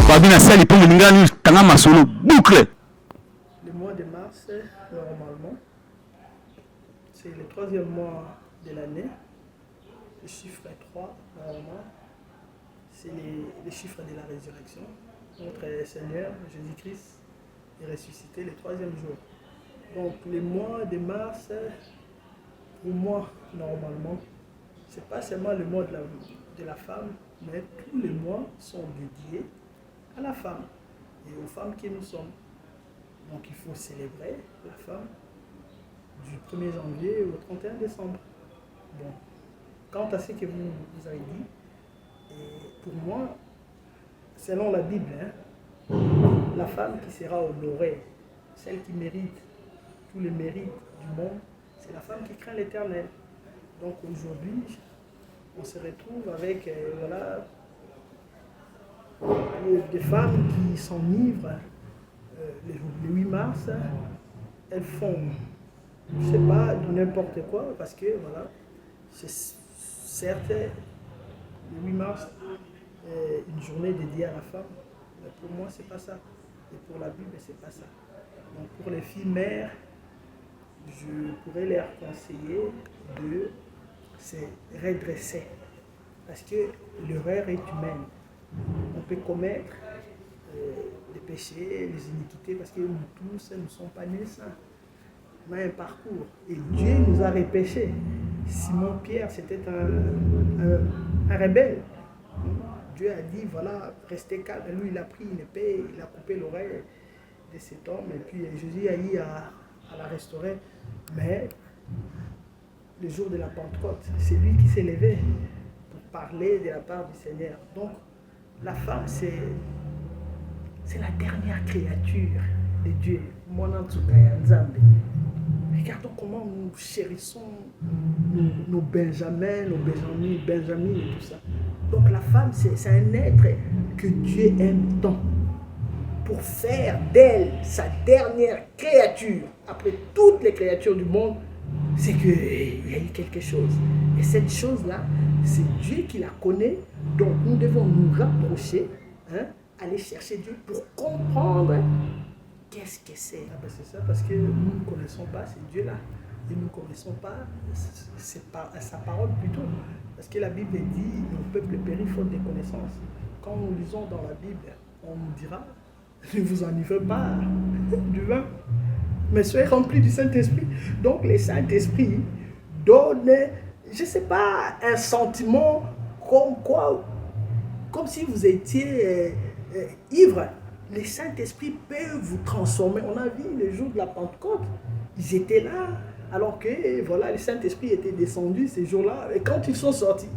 Le mois de mars, normalement, c'est le troisième mois de l'année. Le chiffre 3, normalement, c'est les chiffres de la résurrection. Notre Seigneur Jésus-Christ est ressuscité le troisième jour. Donc, le mois de mars, pour moi, normalement, c'est pas seulement le mois de la femme, mais tous les mois sont dédiés à la femme et aux femmes qui nous sommes. Donc il faut célébrer la femme du 1er janvier au 31 décembre. Bon, quant à ce que vous avez dit, et pour moi, selon la Bible, la femme qui sera honorée, celle qui mérite tous les mérites du monde, c'est la femme qui craint l'Éternel. Donc aujourd'hui, on se retrouve avec des femmes qui s'enivrent le 8 mars. Elles font, je ne sais pas, n'importe quoi, parce que voilà, c'est certes le 8 mars est une journée dédiée à la femme, mais pour moi c'est pas ça. Et pour la Bible, c'est pas ça. Donc pour les filles mères, je pourrais leur conseiller de se redresser. Parce que l'erreur est humaine. On peut commettre des péchés, des iniquités, parce que nous tous ne sommes pas nés saints. On a un parcours. Et Dieu nous a repêchés. Simon Pierre, c'était un rebelle. Dieu a dit, voilà, restez calme. Et lui, il a pris une épée, il a coupé l'oreille de cet homme. Et puis Jésus a eu à la restaurer. Mais le jour de la Pentecôte, c'est lui qui s'est levé pour parler de la part du Seigneur. Donc, la femme, c'est la dernière créature de Dieu. Regardons comment nous chérissons nos Benjamins, Benjamin et tout ça. Donc la femme, c'est un être que Dieu aime tant pour faire d'elle sa dernière créature. Après toutes les créatures du monde, c'est qu'il y a eu quelque chose. Et cette chose-là, c'est Dieu qui la connaît. Donc nous devons nous rapprocher, aller chercher Dieu pour comprendre qu'est-ce que c'est. Ah ben c'est ça, parce que nous ne connaissons pas ce Dieu-là. Et nous ne connaissons pas sa parole plutôt. Parce que la Bible dit, le peuple périt faute de connaissances. Quand nous lisons dans la Bible, on nous dira, ne vous enivrez pas du vin, mais soyez remplis du Saint-Esprit. Donc le Saint-Esprit donne, je ne sais pas, un sentiment comme si vous étiez ivre. Le Saint-Esprit peut vous transformer. On a vu le jour de la Pentecôte, ils étaient là, alors que voilà, le Saint-Esprit était descendu ces jours-là. Et quand ils sont sortis,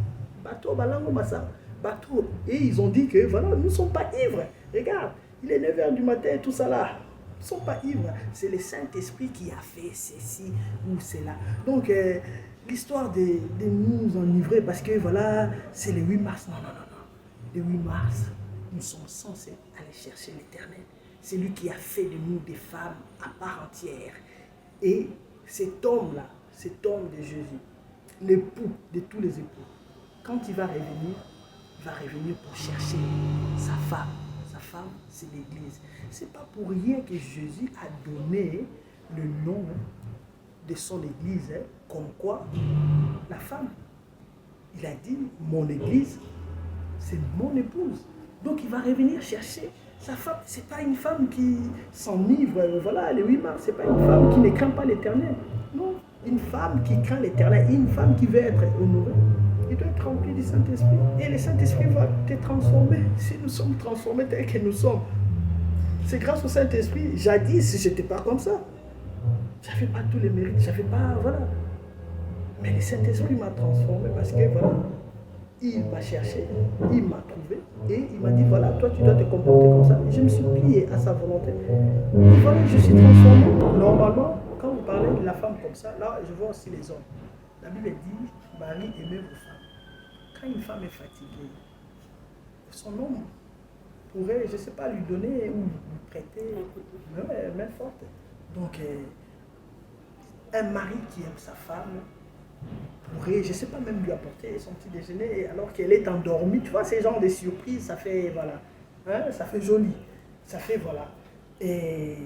et ils ont dit que voilà, nous ne sommes pas ivres. Regarde, il est 9h du matin, tout ça là. Nous ne sommes pas ivres. C'est le Saint-Esprit qui a fait ceci ou cela. Donc, l'histoire de nous enivrer, parce que voilà, c'est le 8 mars. Non. Le 8 mars, nous sommes censés aller chercher l'Éternel. C'est lui qui a fait de nous des femmes à part entière. Et cet homme-là, cet homme de Jésus, l'époux de tous les époux, quand il va revenir pour chercher sa femme. Sa femme, c'est l'Église. C'est pas pour rien que Jésus a donné le nom de son Église, comme quoi la femme, il a dit, mon Église, c'est mon épouse. Donc il va revenir chercher sa femme. C'est pas une femme qui s'enivre, voilà, le 8 mars, c'est pas une femme qui ne craint pas l'Éternel. Non, une femme qui craint l'Éternel, une femme qui veut être honorée. Il doit être rempli du Saint-Esprit. Et le Saint-Esprit va te transformer. Si nous sommes transformés tels que nous sommes, c'est grâce au Saint-Esprit. Jadis, je n'étais pas comme ça. Je n'avais pas tous les mérites. J'avais pas, voilà. Mais le Saint-Esprit m'a transformé parce que, voilà, il m'a cherché, il m'a trouvé et il m'a dit, voilà, toi tu dois te comporter comme ça. Et je me suis plié à sa volonté. Et voilà, je suis transformé. Normalement, quand vous parlez de la femme comme ça, là, je vois aussi les hommes. La Bible dit, Marie, aimez vos femmes. Quand une femme est fatiguée, son homme pourrait, je ne sais pas, lui donner ou lui prêter une main forte. Donc, un mari qui aime sa femme pourrait, je ne sais pas, même lui apporter son petit déjeuner alors qu'elle est endormie. Tu vois, ces genres de surprises, ça fait, voilà. Hein, ça fait joli. Ça fait, voilà. Et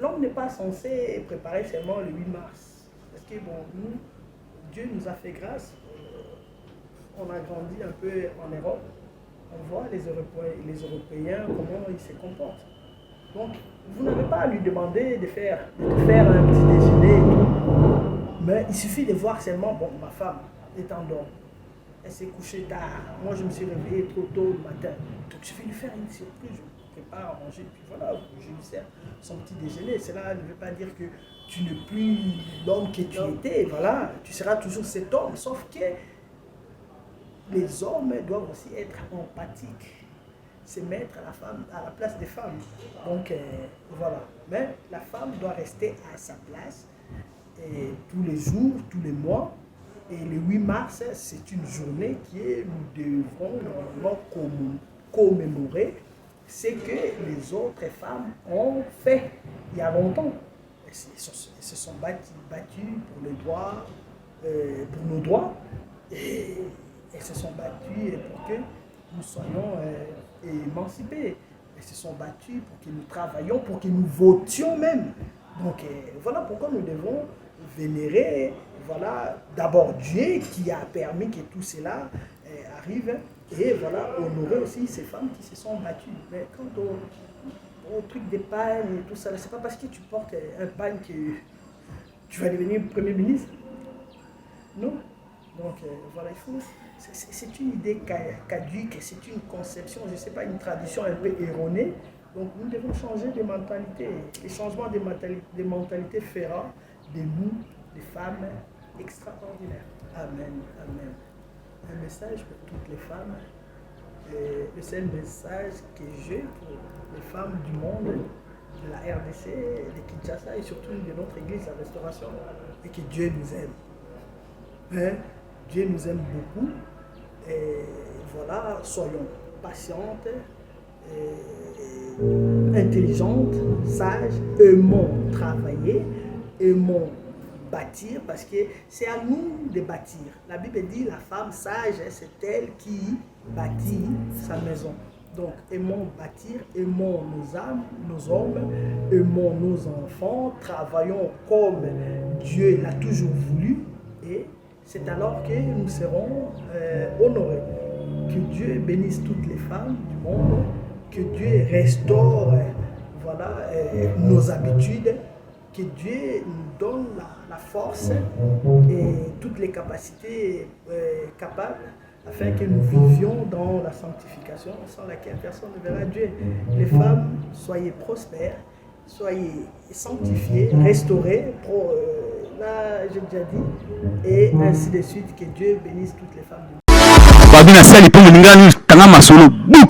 l'homme n'est pas censé préparer seulement le 8 mars. Parce que, bon, nous, Dieu nous a fait grâce. On a grandi un peu en Europe. On voit les Européens, comment ils se comportent. Donc, vous n'avez pas à lui demander de faire un petit déjeuner et tout. Mais il suffit de voir seulement, bon, ma femme est endormie. Elle s'est couchée tard. Moi, je me suis réveillé trop tôt le matin. Donc, je vais lui faire une surprise. Je prépare à manger. Puis voilà, je lui sers son petit déjeuner. Cela ne veut pas dire que tu n'es plus l'homme que tu étais. Voilà, tu seras toujours cet homme. Sauf que les hommes doivent aussi être empathiques, se mettre à la place des femmes. Donc voilà. Mais la femme doit rester à sa place tous les jours, tous les mois. Et le 8 mars, c'est une journée nous devrons normalement commémorer ce que les autres femmes ont fait il y a longtemps. Elles se sont battues pour les droits, pour nos droits. Et elles se sont battues pour que nous soyons émancipés. Elles se sont battues pour que nous travaillions, pour que nous votions même. Donc voilà pourquoi nous devons vénérer, voilà, d'abord Dieu qui a permis que tout cela arrive, et voilà, honorer aussi ces femmes qui se sont battues. Mais quant au truc des pagnes et tout ça, c'est pas parce que tu portes un pagne que tu vas devenir Premier ministre. Non. Donc voilà, c'est une idée caduque, c'est une conception, je ne sais pas, une tradition un peu erronée. Donc nous devons changer de mentalité. Le changement de mentalité fera de nous des femmes extraordinaires. Amen, amen. Un message pour toutes les femmes. Le seul message que j'ai pour les femmes du monde, de la RDC, de Kinshasa et surtout de notre église, la Restauration, et que Dieu nous aime. Hein? Dieu nous aime beaucoup. Et voilà, soyons patientes, intelligentes, sages, aimons travailler, aimons bâtir, parce que c'est à nous de bâtir. La Bible dit la femme sage, c'est elle qui bâtit sa maison. Donc aimons bâtir, aimons nos âmes, nos hommes, aimons nos enfants, travaillons comme Dieu l'a toujours voulu, et c'est alors que nous serons honorés. Que Dieu bénisse toutes les femmes du monde, que Dieu restaure voilà, nos habitudes, que Dieu nous donne la force et toutes les capacités capables afin que nous vivions dans la sanctification sans laquelle personne ne verra Dieu. Les femmes, soyez prospères, soyez sanctifiées, restaurées, là j'ai déjà dit, et ainsi de suite. Que Dieu bénisse toutes les femmes du monde.